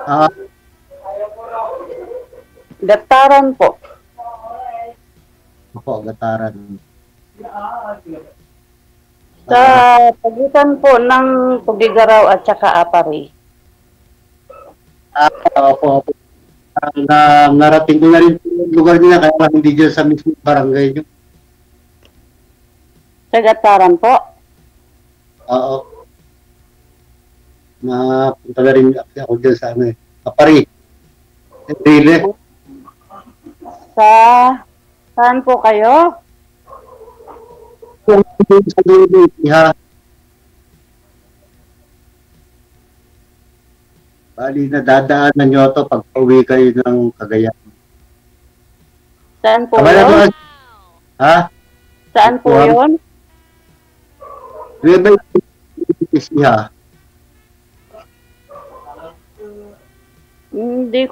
Ah, Gataran po. opo, Gataran. Sa pagitan po ng Tugigaraw at saka Apari. Opo, opo. Narating ko na rin yung lugar nila kaya lang hindi dyan sa mismo barangay nyo. Sa Gataran po. Oo. Napunta na rin ako dyan sa ano eh. Kapari. Really? Sa saan po kayo? Sa dulo, iha. Bali na dadaanan nyo to pag pauwi kayo ng Cagayan. Saan po Kabala yun? mo, ha? Saan po yun? Nueva Ecija. Hindi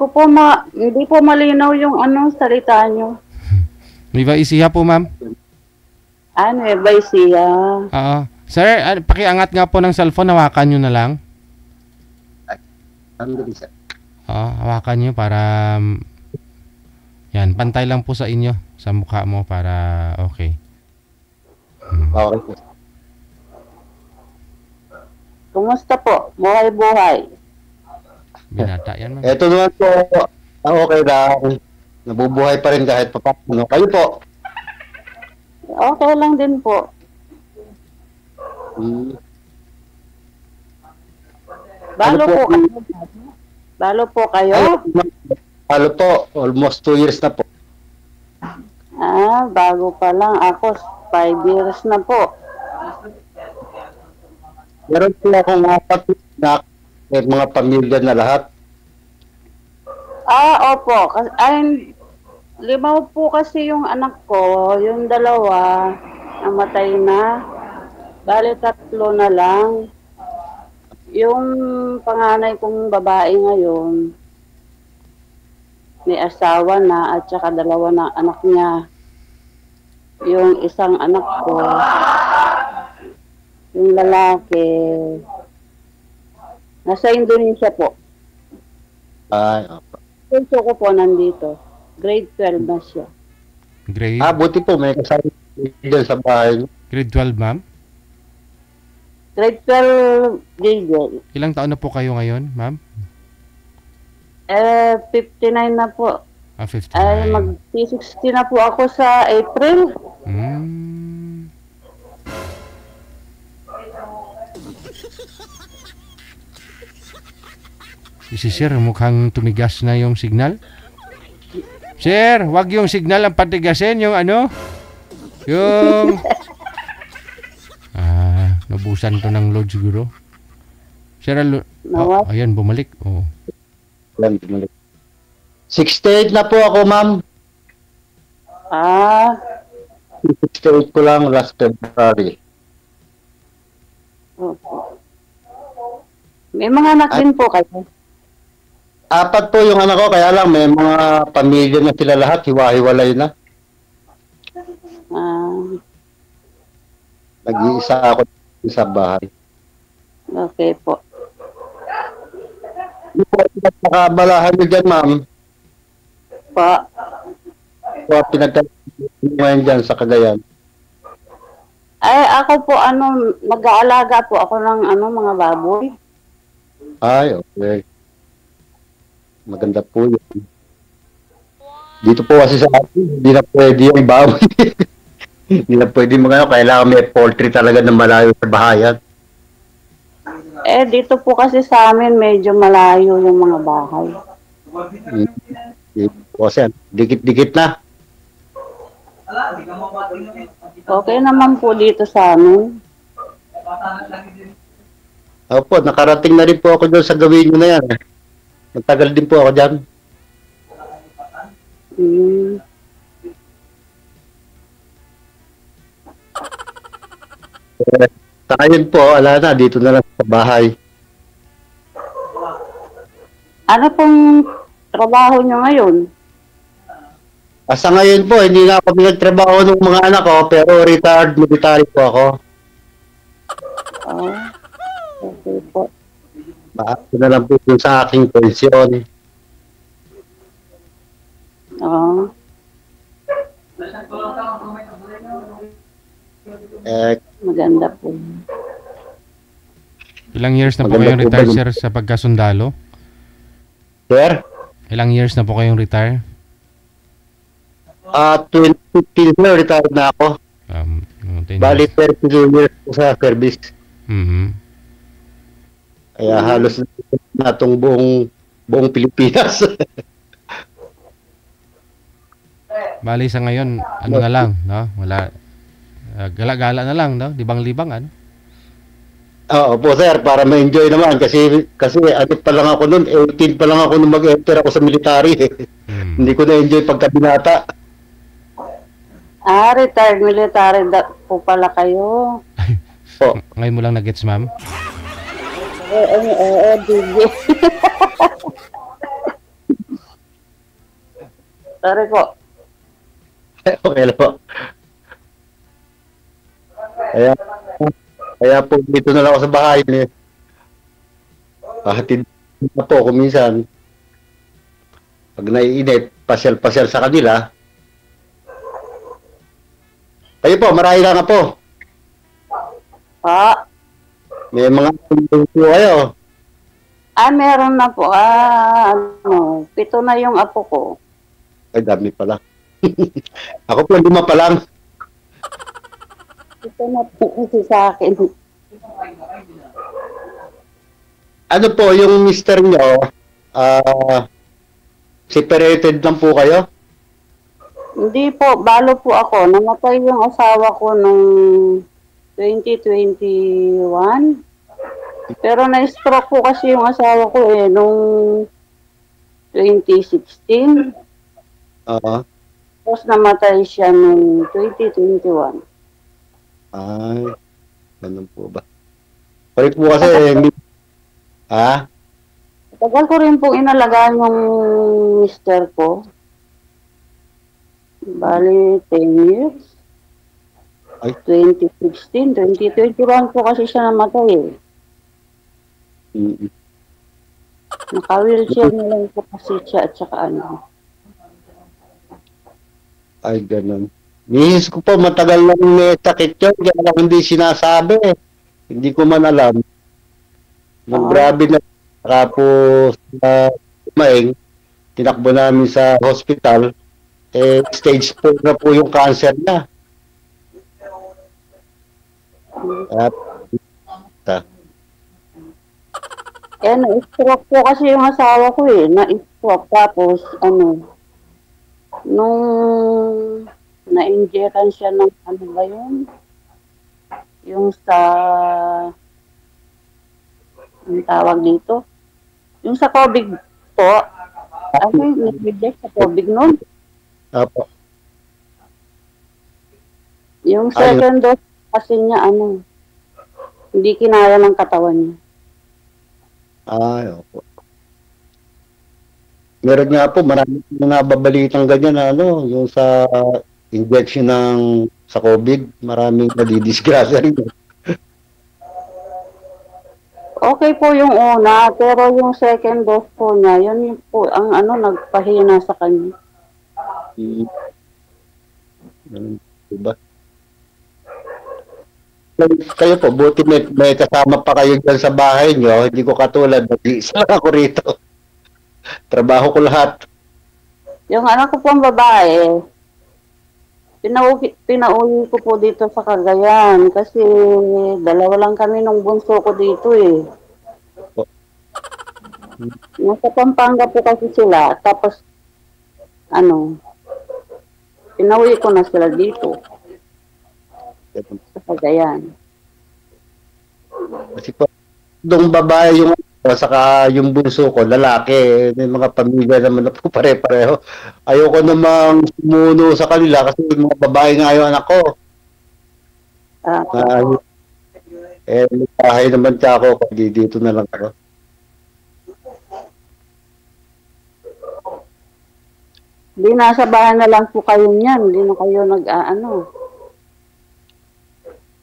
po malinaw yung salita nyo. Nueva Ecija po, ma'am. Nueva Ecija. Oo. Sir, pakiangat nga po ng cellphone, hawakan nyo na lang. Oo, hawakan nyo para yan, pantay lang po sa inyo, sa mukha mo para okay. Okay po. Kumusta po? Buhay-buhay. Binata yan, ma'am. Ito naman po, okay lang. Nabubuhay pa rin kahit papano. Kayo po? Okay lang din po. Balo po kayo. Balo po kayo? Balo po, almost 2 years na po. Bago pa lang. Ako, 5 years na po. Meron po akong 4 na mga pamilya na lahat. Opo. 5 po kasi yung anak ko. Yung 2, namatay na. Bali 3 na lang. Yung panganay kong babae ngayon, may asawa na at saka 2 na anak niya. Yung isang anak ko, yung lalaki, nasa Indonesia po. Ay, opo. Punso ko po nandito. Grade 12 na siya. Grade? Buti po, may kasama dyan sa bahay. Grade 12, ma'am? Grade 12, Giggle. Ilang taon na po kayo ngayon, ma'am? 59 na po. 59. Mag-60 na po ako sa April. Si Sir, mukhang tumigas na yung signal. Sir, wag yung signal ang patigasin, yung yung nabusan to ng load siguro. Sir, ayan, bumalik. Oh. 68 na po ako, ma'am. 68 ko lang last February. Opo. May mga anak din po kayo. 4 po yung anak ko, kaya lang may mga pamilya na sila lahat, hiwa-hiwalay na. Nag-iisa ako sa bahay. Okay po. Hindi po nakabalahan nyo dyan, ma'am. Pa. Pinagkakaroon ngayon dyan sa Cagayan. Ako po, nag-aalaga po ako ng mga baboy. Ay, okay. Maganda po yun. Dito po kasi sa atin, hindi na pwede yung baboy. Hindi na pwede kailangan may poultry talaga na malayo sa bahayan. Dito po kasi sa amin, medyo malayo yung mga bahay. Kasi dikit-dikit na. Okay naman po dito sa amin. Opo, nakarating na rin po ako doon sa gawin nyo na yan. Matagal din po ako dyan. Sa ngayon po, ala na, dito na lang sa bahay. Ano pong trabaho nyo ngayon? Sa ngayon po, hindi na ako pinagtrabaho ng mga anak ko, pero retired military po ako. Okay po. Baako na lang po dun sa aking pensyon. Oo. Eh, Maganda po. Ilang years na po Maganda kayong po retire, ba yun? sir, sa pagkasundalo? sir, Ilang years na po kayong retire? 2015 na, retired na ako. 10 Bali, years. 32 years po sa service. Mhm. Kaya halos na itong buong Pilipinas. Bali sa ngayon, ano na lang, no? Wala, gala-gala na lang, no? Libang-libang, ano? Oo po sir, para ma-enjoy naman kasi ano pa lang ako noon, 18 pa lang ako nung mag-enter ako sa military. Mm. Hindi ko na-enjoy pagka binata. Retired military po pala kayo. Po. Ngayon mo lang na-gets, ma'am? DJ. Sorry po. Okay lang po. Kaya po dito na lang ako sa bahay. Hatid na po kung minsan. Pag naiinit, pasyal-pasyal sa kanila. Kayo po, marami na nga po. May mga po kayo. Meron na po. 7 na yung apo ko. Ay, dami pala. Ako po, 5 pa lang. 7 na po kasi sa akin. Ano po, yung mister nyo, separated lang po kayo? Hindi po, balo po ako. Namatay yung asawa ko nung 2021. Pero na-stroke po kasi yung asawa ko nung 2016. Oo. Tapos namatay siya nung 2021. Ay, ganun po ba? Pari po kasi, Tagal ko rin pong inalagaan yung mister ko. Bali, 10 years. Ay. 2016, 2021 po kasi siya namatay Naka-wheelchair na lang po kasi siya at saka ano. Ay, ganun. Nihis ko po, matagal na may sakit yun, kaya lang hindi sinasabi. Hindi ko man alam. Grabe na. Tapos, kumain, tinakbo namin sa hospital, stage 4 na po yung cancer niya. Na-stroke po kasi yung asawa ko na-stroke tapos nung na-injection siya ng ano ba yun? Yung sa ang tawag dito? Yung sa COVID po. Nag-inject sa COVID nun? Apo. Yung second dose kasi niya hindi kinaya ng katawan niya. Ay, opo. Meron nga po, marami nababalitang ganyan na yung sa injection sa COVID, maraming nadidisgrasya rin. Okay po yung una, pero yung second dose po niya, yun yung po ang nagpahina sa kanya. Diba? Kayo po, buti may kasama pa kayo dyan sa bahay nyo. Hindi ko katulad, nag-iisa lang ako rito. Trabaho ko lahat. Yung anak ko pong babae, pinauwi ko po dito sa Cagayan kasi dalawa lang kami nung bunso ko dito Nasa Pampanga po kasi sila, tapos pinauwi ko na sila dito sa Cagayan. Kasi po, yung babae yung saka yung bunso ko, lalaki, may mga pamilya naman na po pare-pareho. Ayoko namang sumuno sa kanila kasi yung mga babae nga yung anak ko. May bahay naman siya ako, dito na lang ako. Hindi, nasa bahay na lang po kayo niyan. Hindi na kayo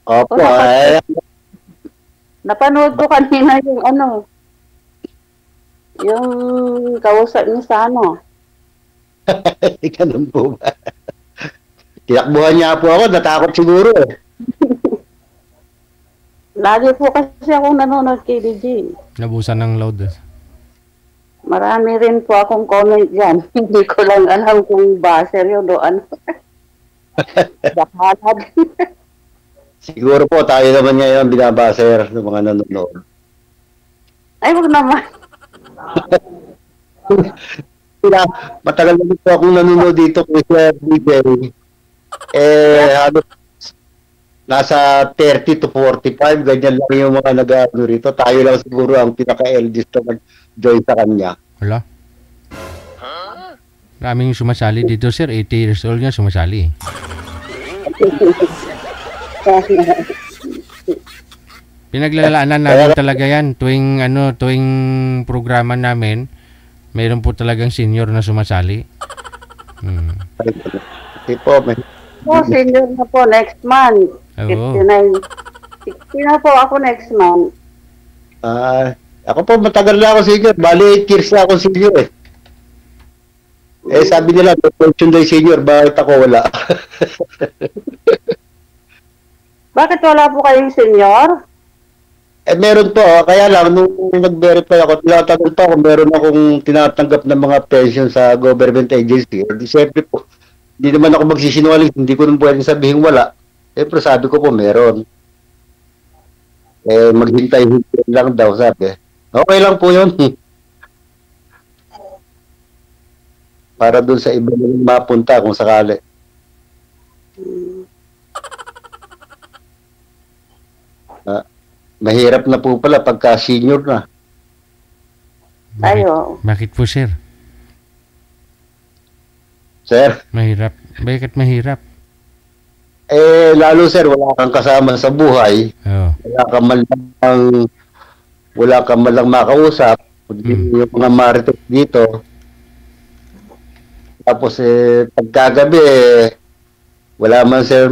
Opo, napanood ko kanina yung Yung kausap niya sa ano. Ganun po ba? Tinakbuhan niya po ako, natakot siguro eh. Lagi po kasi akong nanonood kay DJ. Nabusan ng load. Marami rin po akong comment dyan. Hindi ko lang alam kung baser yun o ano. Bahala din. Siguro po tayo naman ngayon binabaser ng mga nanonood. Ay, wag naman. Matagal na po akong nanonood dito kay Sir DJ. Ano, nasa 30 to 45, ganyan lang yung mga nag-ano rito. Tayo lang siguro ang pinaka-eldest na nag-join sa kanya. Wala. Maraming sumasali dito, sir. 80 years old nga sumasali. Pinaglalaanan namin talaga yan. Tuwing programa namin, mayroon po talagang senior na sumasali. Kasi po, may Senior na po next month. Oo. 59. 60 na po ako next month. ako po matagal na ako senior. Bali 8 years na ako senior eh. Sabi nila, fortune day senior, bakit ako wala? Bakit wala po kayong senior? Meron po, kaya lang, nung nag-verify ako, tinatanong pa kung meron akong tinatanggap ng mga pension sa government agency. Di siyempre po, hindi naman ako magsisinungaling, hindi ko nung pwedeng sabihin wala. Siyempre sabi ko po, meron. Maghintay-hintay lang daw, sabi. Okay lang po yun. Para dun sa iba naman mapunta kung sakali. Mahirap na po pala pagka senior na. Tayo. Bakit po, sir? Sir? Mahirap. Bakit mahirap? Lalo sir, wala kang kasama sa buhay. Oo. Wala ka man lang makausap. Yung mga marites dito. Tapos pagkagabi, wala man sir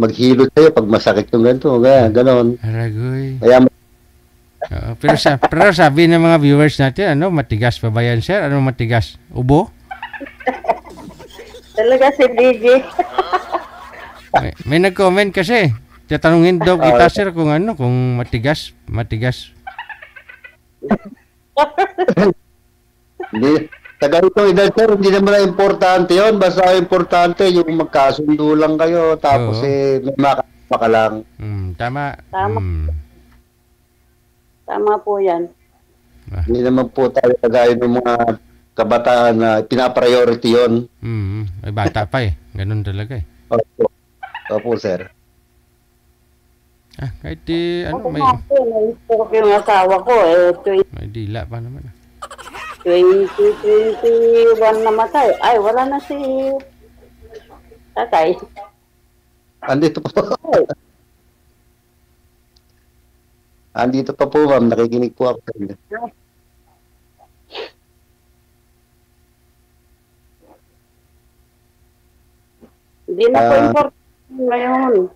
maghilot sa'yo pag masakit yung ganito. Ganon. Aragoy. Kaya pero sabi ng mga viewers natin, matigas pa ba yan, sir? Ano matigas? Ubo? Talaga si DJ. May nag-comment kasi. Tatanungin daw kita, sir, kung matigas. Hindi. Sa ganito edad sir, hindi naman na importante yun. Basta importante yung magkasundo lang kayo. Tapos may makakapa ka lang. Tama. Tama. Tama po yan. Hindi naman po tayo kagaya ng mga kabataan na pinapriority yun. Ay, bata pa eh. Ganun talaga eh. Opo, sir. Kahit may Na-stroke yung asawa ko. may dila pa naman. 2021 namatay. Ay, wala na si tatay. Andito po. Andito pa po, ma'am. Nakikinig po ako sa inyo. Hindi na po important ngayon.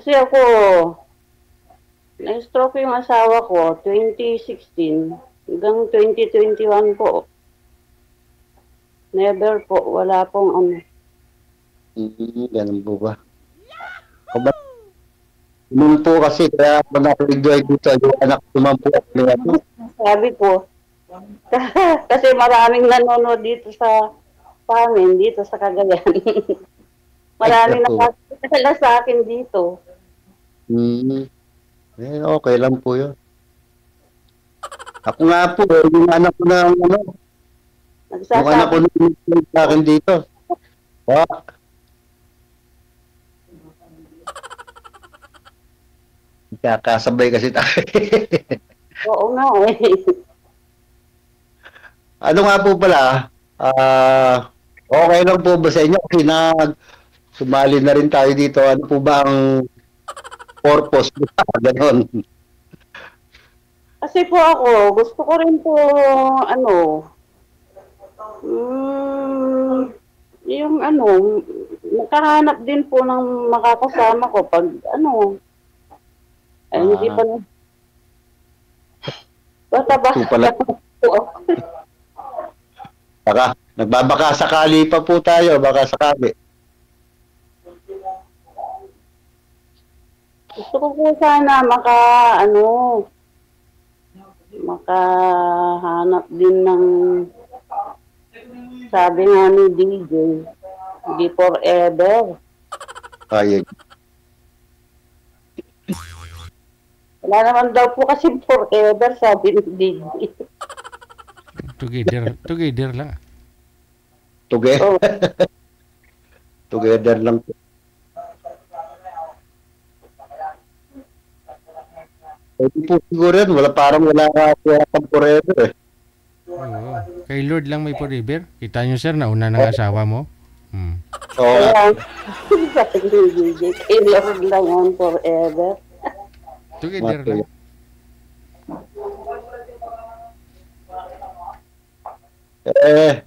Kasi ako, na-stroke yung asawa ko 2016 hanggang 2021 po. Never po, wala pong ano. Ganun po ba? Noon po kasi, kaya ako nakiligay dito, yung anak naman po ako. Sabi ko, kasi maraming nanonood dito sa amin, dito sa Cagayan. Maraming nakakilala sa akin dito. Okay lang po yun. Ako nga po, yung anak ko na yung anak ko na sa akin dito. Kakasabay kasi tayo. Oo nga eh. Ano nga po pala, okay lang po ba sa inyo? Kasi sumali na rin tayo dito. Ano po ba ang purpose? Ganon. Kasi po ako, gusto ko rin po, yung nakahanap din po ng makakasama ko pag hindi pa na. Basta ba? Baka, nagbabaka sakali pa po tayo, baka sakali. Gusto ko po sana makahanap din ng, sabi nga ni DJ, hindi forever. Ayun. Wala naman daw po kasi forever, sabi ni DJ. Together lang. Together. Oh, Together lang po. Pwede po siguro yun. Wala pang forever eh. Oo. Kay Lord lang may forever. Kita nyo, sir, nauna ng asawa mo. Oo nga. kaya, sabi ni DJ, kailangan lang yan forever. Together lang.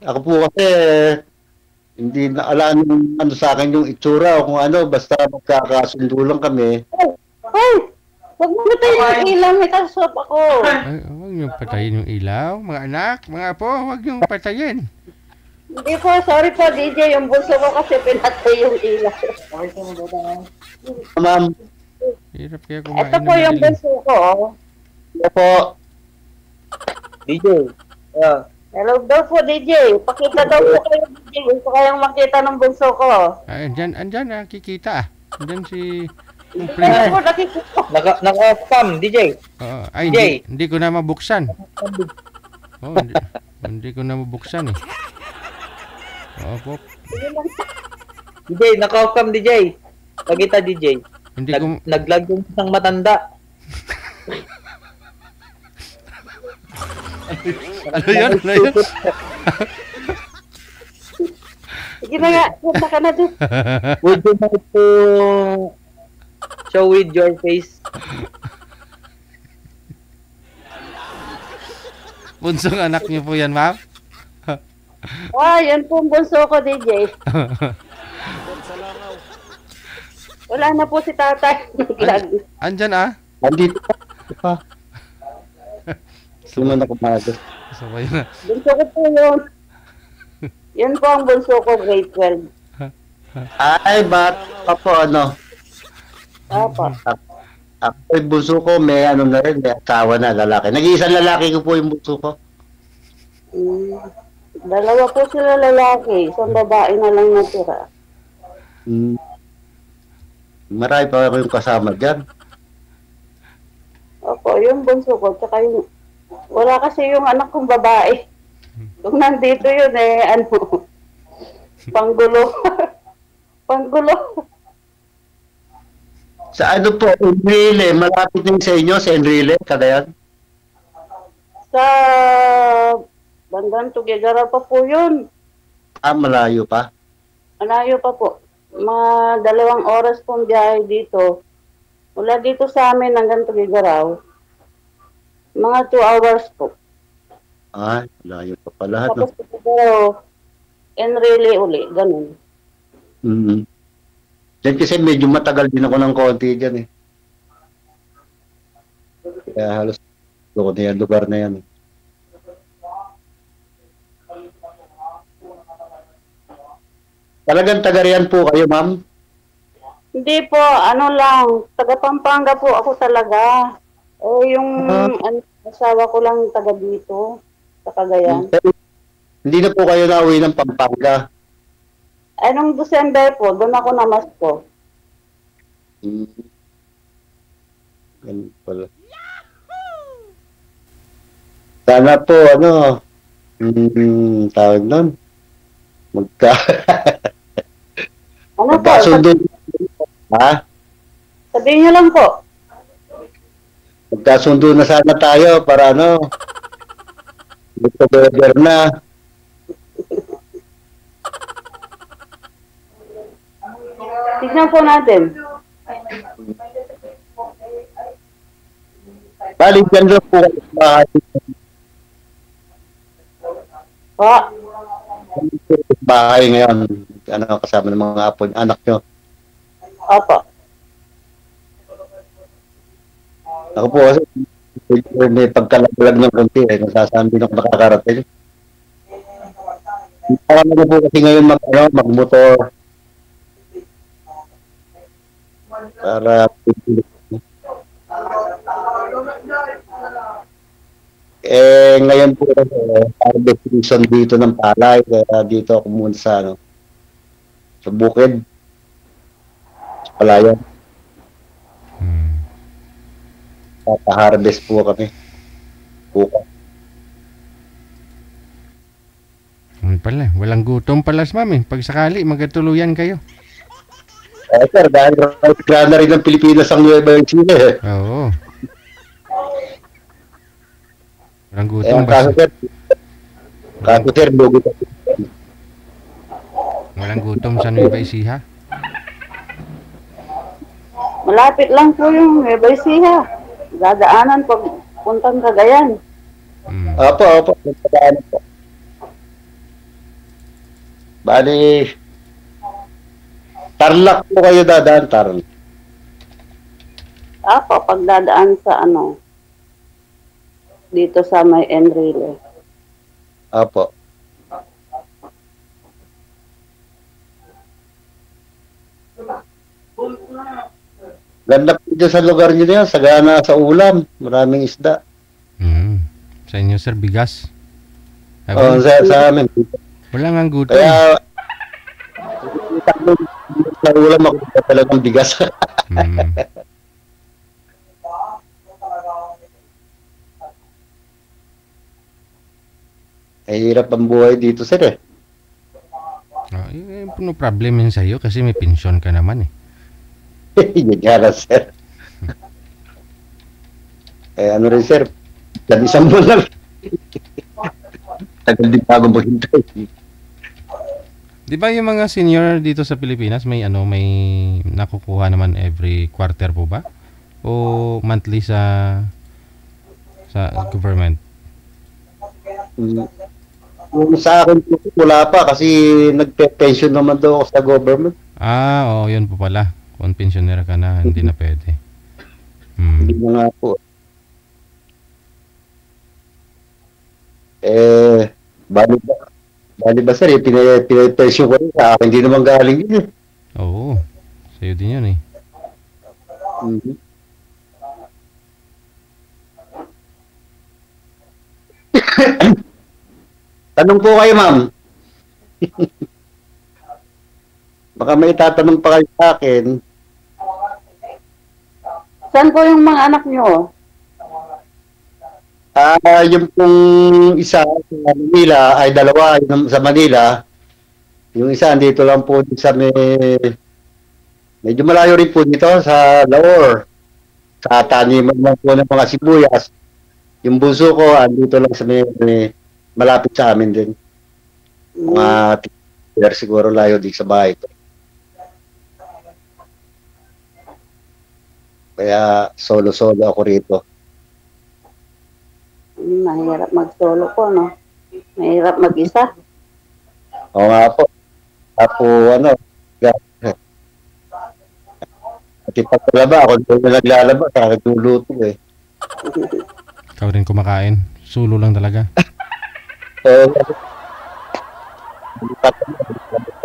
Ako po kasi hindi na alam ano sa akin yung itsura o kung ano, basta magkakasundo lang kami. Ay! Huwag mo tayo ng ilaw, may kasop ako. Ay, huwag niyong patayin yung ilaw. Mga anak, mga apo, huwag niyong patayin. Hindi po, sorry po DJ, yung bunso ko kasi pinatay yung ilaw. Ma'am, Hirap kaya kumain Ito ng po yung madilim. bunso ko. ano po? DJ. Yeah. Hello daw po DJ, pakita daw po kayo DJ, gusto kayong makita ng bunso ko. Ay, andyan, kikita. Andyan si... yung Hindi prince. po nakikita. Naka-off cam, DJ. Oo. Ay, Jay. hindi ko na mabuksan. Oh, hindi ko na mabuksan eh. Oo po. DJ, naka-off cam, DJ. Pagita, DJ. Hindi ko... Naglag yung isang matanda. Ano yun? Ano yun? Sige na nga, punta ka na doon. Would you like to show with your face? Bunsong anak niyo po yan, ma'am? Yan po ang bunso ko DJ. Wala na po si tatay. Naglag. Andyan ah. Andito pa. Sino na kumagas? Sabay na. Bunso ko po yun. Yan po ang bunso ko, grade 12. Ay, pa po ano? Apa. Ako yung bunso ko, may ano na rin, may asawa na lalaki. Nag-iisang lalaki ko po yung bunso ko. Dalawa po sila lalaki, isang babae na lang natira. Marami pa ako yung kasama dyan. Opo, yung bunso ko, tsaka yung, wala kasi yung anak kong babae. Kung nandito yun panggulo. Panggulo. Sa ano po, Enrile, malapit din sa inyo, sa Enrile, Cagayan. Sa bandang Tugigara pa po yun. Malayo pa. Malayo pa po. Mga 2 oras pong biyahe dito. Mula dito sa amin hanggang Tugigaraw. Mga 2 hours po. Ay, malayo pa pala. No? Tapos Tugigaraw, Enrile uli, ganun. Diyan kasi medyo matagal din ako ng konti dyan eh. Kaya halos ko na yan, lugar na yan. Talagang taga-riyan po kayo, ma'am? Hindi po, ano lang, taga Pampanga po ako talaga. Yung asawa ko lang taga dito, sa Cagayan. Hindi na po kayo nauwi ng Pampanga. Nung December po, doon ako namasko. Ganun pala. Sana po, tawag nun, Ano po? magkasundo. Ha? Sabihin niyo lang po. Magkasundo na sana tayo para together na. Tignan po natin. Balik yan doon po kayo sa bahay. Po. Bahay ngayon. Kasama ng mga apo, anak nyo. Opo. Ako po kasi may pagkalaglag ng konti eh. Nasasabi na makakarating. Parang ano po kasi ngayon magmotor para ngayon po harvest season dito ng palay kaya dito ako muna sa sa bukid sa palayan. Harvest po kami bukas. Pala, walang gutom pala sa mami. Pag sakali, magkatuluyan kayo. Sir, dahil na rin ng Pilipinas ang Nueva Ecija eh. Oo. Walang gutom ba? Kaso sir, lugi ka. Walang gutom sa Nueva Ecija? Malapit lang po yung Nueva Ecija. Dadaanan pag puntang Cagayan. Opo. Dadaanan po. Bali, Tarlac po kayo dadaan, Tarlac. Ako, pagdadaan sa dito sa may Enrile. Opo. Ganda po dyan sa lugar nyo na yan, sagana sa ulam, maraming isda. Sa inyo, sir, bigas? Oo, sa amin. Wala nga gutom. Kaya, sa ulam ako talagang bigas. Hirap ang buhay dito, sir eh. No problem yun sa'yo kasi may pensyon ka naman eh. Yun nga lang, sir. Ano rin, sir? Isang buwan lang. Tagal din pa ako maghintay. Di ba yung mga senior dito sa Pilipinas may may nakukuha naman every quarter po ba? O monthly sa government? Sa akin po, wala pa kasi nagpe-pension naman daw ako sa government. Oo, yun po pala. Kung pensioner ka na, hindi na pwede. Hindi na nga po. Bali ba sir, pinay-pension ko rin sa akin, hindi naman galing yun eh. Oo, sa'yo din yun eh. Tanong po kayo, ma'am. Baka may tatanong pa kayo sa akin. Saan po yung mga anak nyo? Yung pong isa sa Manila, ay dalawa yung sa Manila. Yung isa dito lang po sa medyo malayo rin po dito sa Laor. Sa taniman lang po ng mga sibuyas. Yung bunso ko, andito lang sa malapit sa amin din. Mga siguro layo din sa bahay ko. Kaya solo-solo ako rito. Mahirap mag-solo po, no? Mahirap mag-isa. Oo nga po. Ako, at ipaglalaba, ako doon na naglalaba, sa akin luluto eh. Ikaw rin kumakain. Sulo lang talaga.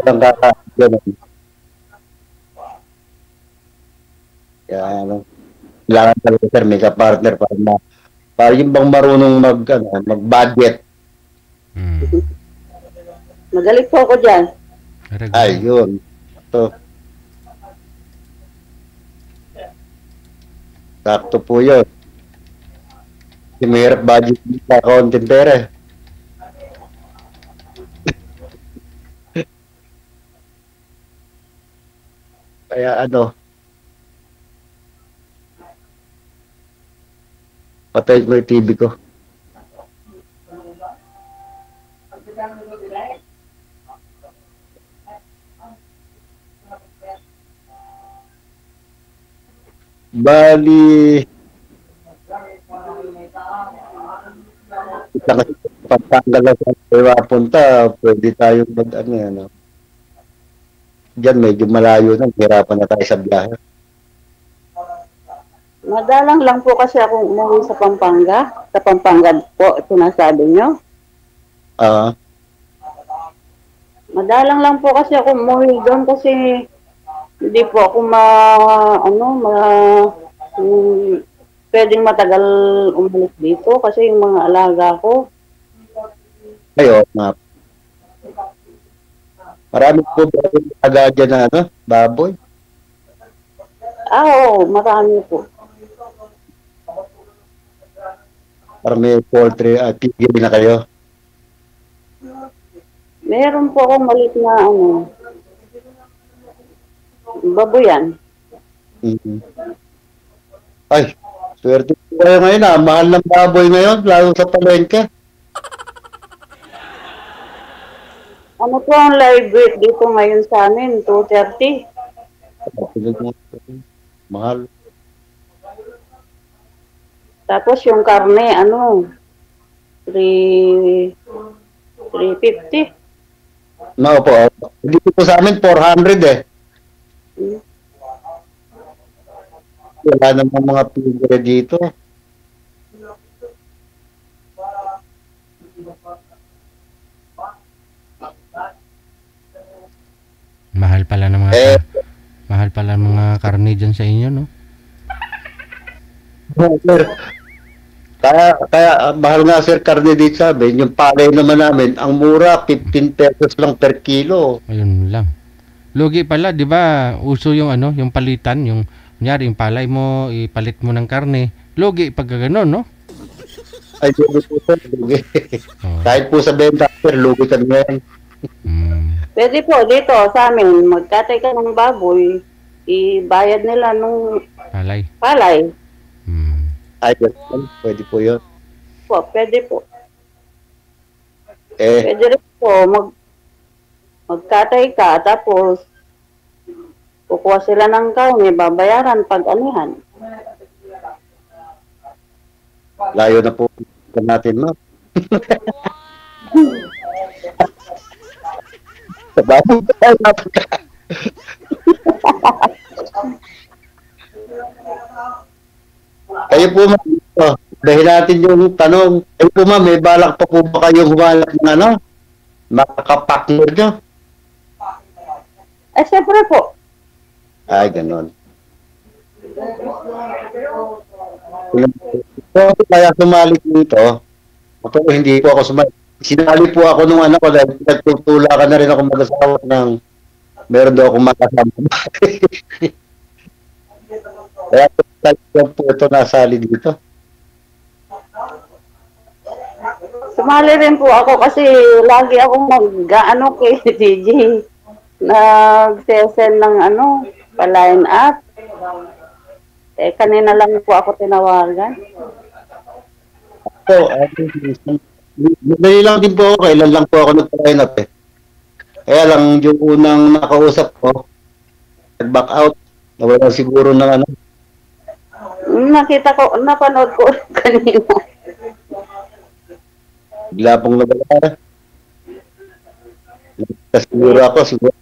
Lang kakain. Kaya kailangan talaga sir, may ka-partner para yung bang marunong mag-budget. Magaling po ako dyan. Ay, yun. So, sakto po yun. Kasi mahirap budget sa konting pera. Kaya patay ko yung TV ko. Bali, pagtanggal na sa punta, pwede tayong diyan medyo malayo na, hirapan na tayo sa biyahe. Madalang lang po kasi akong umuwi sa Pampanga. Sa Pampanga po, ito nasabi nyo. Ah, Madalang lang po kasi ako umuwi doon kasi hindi po ako mm, pwedeng matagal umalis dito kasi yung mga alaga ko. ayun, nga. Marami po ba yung aga dyan na ano, baboy? Oo, marami po. Para may poultry at tigil na kayo. Meron po akong malit na baboyan. Mhm. Ay, swerte po kayo ngayon ah. Mahal ng baboy ngayon, lalo sa palengke. Ano po ang live weight dito ngayon sa amin? 230. Mahal. Tapos yung karne, 350. No po. Dito po sa amin, 400 eh. Hmm. Wala namang mga pigre dito. Mahal pala ng mga Eh, mahal pala ng mga karne dyan sa inyo, no? sir. Kaya mahal nga sir karne dito sa amin. Yung palay naman namin, ang mura, 15 pesos lang per kilo. Ayun lang. Lugi pala, 'di ba? Uso yung yung palitan, yung kunyari yung palay mo, ipalit mo ng karne. Lugi pag gano'n, no? Ay, lugi po sir, lugi. Oh. Kahit po sa benta, sir, lugi kami ngayon. Pwede po dito sa amin, magkatay ka ng baboy, ibayad nila nung Palay. palay. Ay, yes, pwede po yun. Po, pwede po. Eh, Pwede rin po, magkatay ka, tapos kukuha sila ng karne, babayaran pag anihan. layo na po natin, no? Sa baboy tayo napaka. Kayo po, ma'am, dahil natin yung tanong, kayo po, ma'am, may balak pa po ba kayong humalap ng makakapartner nyo? Eh, siyempre po. Ay, ganon. So, kaya sumali dito, pero hindi po ako sumali. Sinali po ako nung anak ko dahil nagtutula ka na rin ako mag-asawa ng meron daw akong makasama. Kaya po ito nasali dito. Sumali rin po ako kasi lagi akong kay DJ. Nag-session ng pa-line up. Eh, kanina lang po ako tinawagan. So, madali lang din po ako. Kailan lang po ako nag-line up eh. Kaya lang yung unang nakausap ko, nag-back out. Nawala siguro ng Nakita ko, napanood ko kanina. bigla pong nawala. Siguro ako, siguro.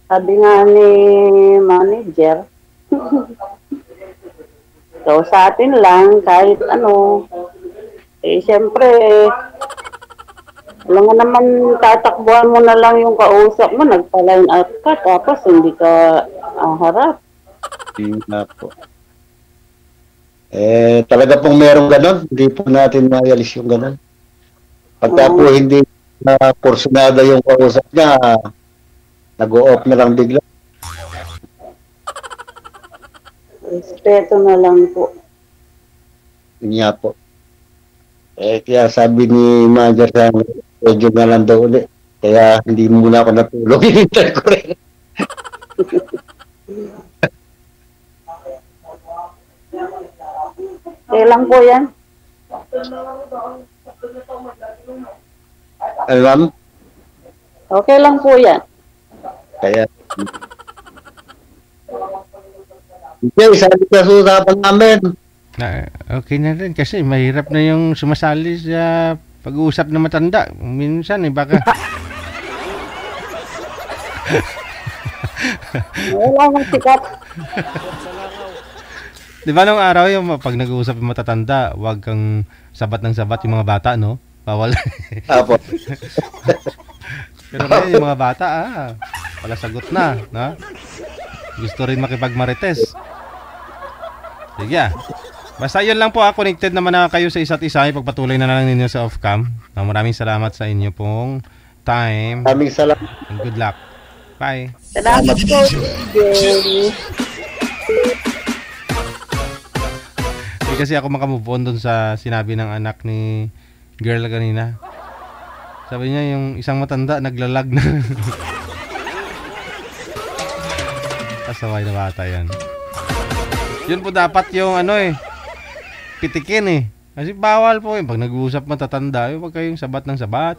Sabi nga ni manager, so sa atin lang, kahit siyempre, alam nga naman, tatakbuhan mo na lang yung kausap mo, nagpa-line up ka, tapos hindi ka harap. Yun na po. Eh, talaga pong merong ganon, hindi po natin mayalis yung ganon. Pagka po hindi na porsyonada yung kausap niya, nag-o-off na lang bigla. Respeto na lang po. Yun nga po. Eh, kaya sabi ni manager sa medyo na lang daw ulit. Kaya hindi muna ako natulog. Hinintay ko rin. Kailan po yan? Alam? Okay lang po yan. Kaya. Okay, sabi ka sa usapan namin. Okay na rin kasi mahirap na yung sumasali sa pag-uusap na matanda. Minsan baka Wala nang sikat. Di ba nung araw yung pag nag-uusap yung matatanda, wag kang sabat ng sabat yung mga bata, no? Bawal. Apo. Pero ngayon yung mga bata, wala sagot na, no? Gusto rin makipagmarites. Sige, basta yun lang po, connected naman na kayo sa isa't isa. Ipagpatuloy na lang ninyo sa off-cam. Maraming salamat sa inyo pong time. Maraming salamat. And good luck. Bye. Salamat po, Jerry. Hindi kasi ako makamove on dun sa sinabi ng anak ni girl kanina. Sabi niya yung isang matanda naglalag na. Kasaway na bata yan. Yun po dapat yung pitikin eh. Kasi bawal po pag nag-uusap matatanda, wag kayong sabat ng sabat.